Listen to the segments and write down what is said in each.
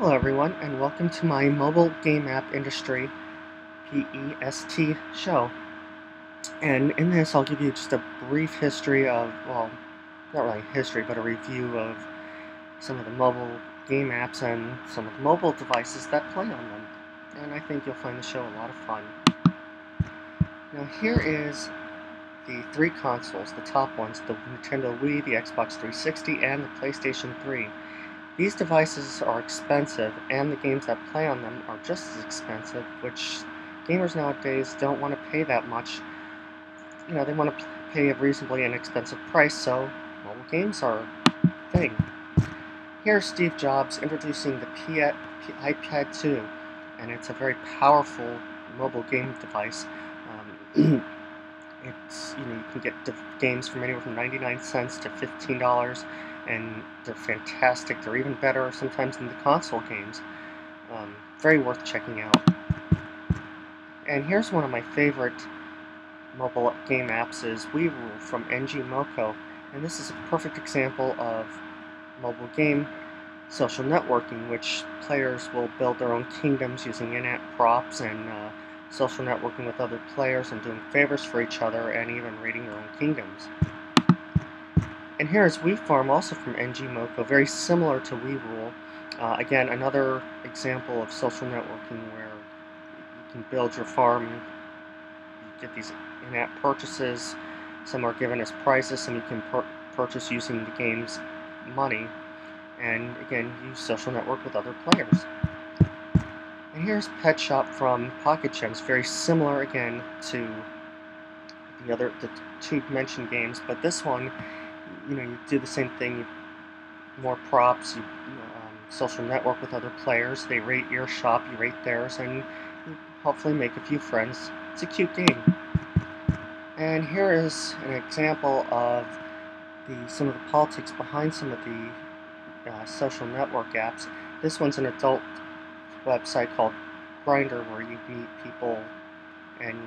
Hello everyone, and welcome to my mobile game app industry PEST show. And in this I'll give you just a brief history of, well, not really history, but a review of some of the mobile game apps and some of the mobile devices that play on them. And I think you'll find the show a lot of fun. Now here is the three consoles, the top ones, the Nintendo Wii, the Xbox 360, and the PlayStation 3. These devices are expensive, and the games that play on them are just as expensive, which gamers nowadays don't want to pay that much. They want to pay a reasonably inexpensive price, so mobile games are a thing. Here's Steve Jobs introducing the iPad 2, and it's a very powerful mobile game device. You can get games from anywhere from 99 cents to $15, and they're fantastic. They're even better sometimes than the console games. Very worth checking out. And here's one of my favorite mobile game apps is WeRule from NG and this is a perfect example of mobile game social networking, which players will build their own kingdoms using in-app props and social networking with other players and doing favors for each other and even raiding their own kingdoms. And here is WeFarm, also from NG very similar to WeRule. Again, another example of social networking where you can build your farm, you get these in-app purchases, some are given as prizes, some you can purchase using the game's money, and again, you social network with other players. And here's Pet Shop from Pocket Gems, very similar again to the two mentioned games, but this one, you do the same thing. More props, you social network with other players, they rate your shop, you rate theirs, and you hopefully make a few friends. It's a cute game. And here is an example of some of the politics behind some of the social network apps. This one's an adult website called Grindr, where you meet people and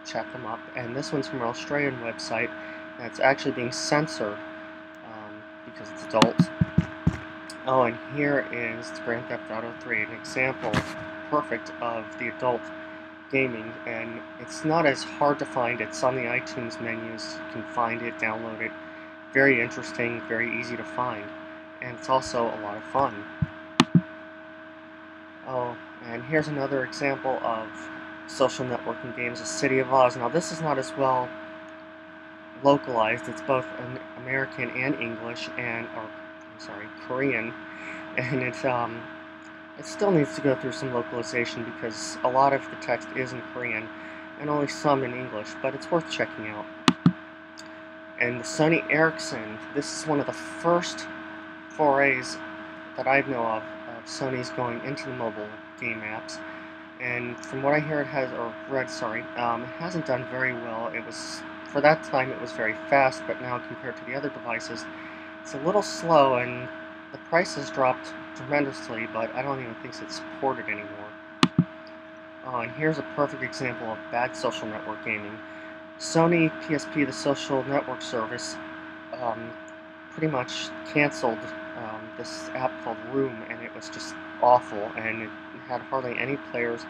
chat them up. And this one's from an Australian website that's actually being censored because it's adult. Oh, and here is Grand Theft Auto 3, an example perfect of the adult gaming, and it's not as hard to find. It's on the iTunes menus. You can find it, download it. Very interesting, very easy to find, and it's also a lot of fun. Oh, and here's another example of social networking games, The City of Oz. Now, this is not as well localized. It's both American and English, Korean, and it still needs to go through some localization because a lot of the text is in Korean and only some in English, but it's worth checking out. And the Sony Ericsson, this is one of the first forays that I know of Sony's going into the mobile game apps, and from what I hear it hasn't done very well. For that time it was very fast, but now compared to the other devices, it's a little slow, and the price has dropped tremendously, but I don't even think it's supported anymore. And here's a perfect example of bad social network gaming. Sony PSP, the social network service, pretty much canceled this app called Room, and it was just awful, and it had hardly any players.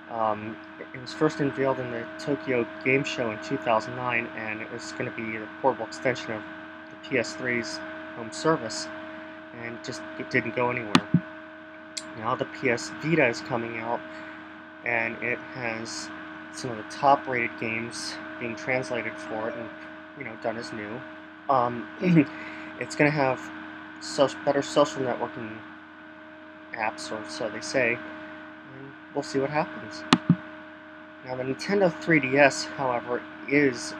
It was first unveiled in the Tokyo Game Show in 2009, and it was going to be the portable extension of the PS3's home service, and it didn't go anywhere. Now the PS Vita is coming out, and it has some of the top-rated games being translated for it and done as new. It's going to have better social networking apps, or so they say, and we'll see what happens. Now the Nintendo 3DS, however, is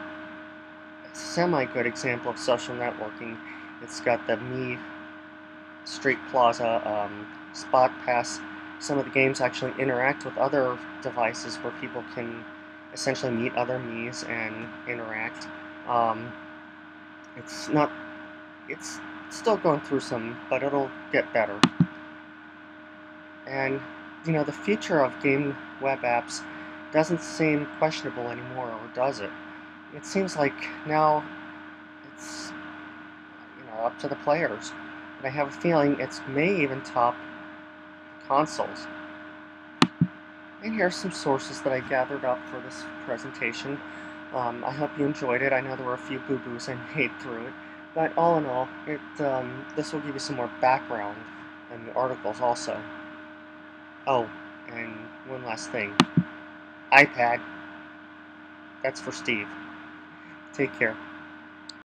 a semi-good example of social networking. It's got the Mii Street Plaza, Spot Pass. Some of the games actually interact with other devices where people can essentially meet other Miis and interact. It's still going through some, but it'll get better. And the future of game web apps doesn't seem questionable anymore, or does it? It seems like now it's up to the players. but I have a feeling it may even top consoles. And here are some sources that I gathered up for this presentation. I hope you enjoyed it. I know there were a few boo-boos I made through it, but all in all, this will give you some more background in the articles also. Oh, and one last thing. iPad, that's for Steve. Take care.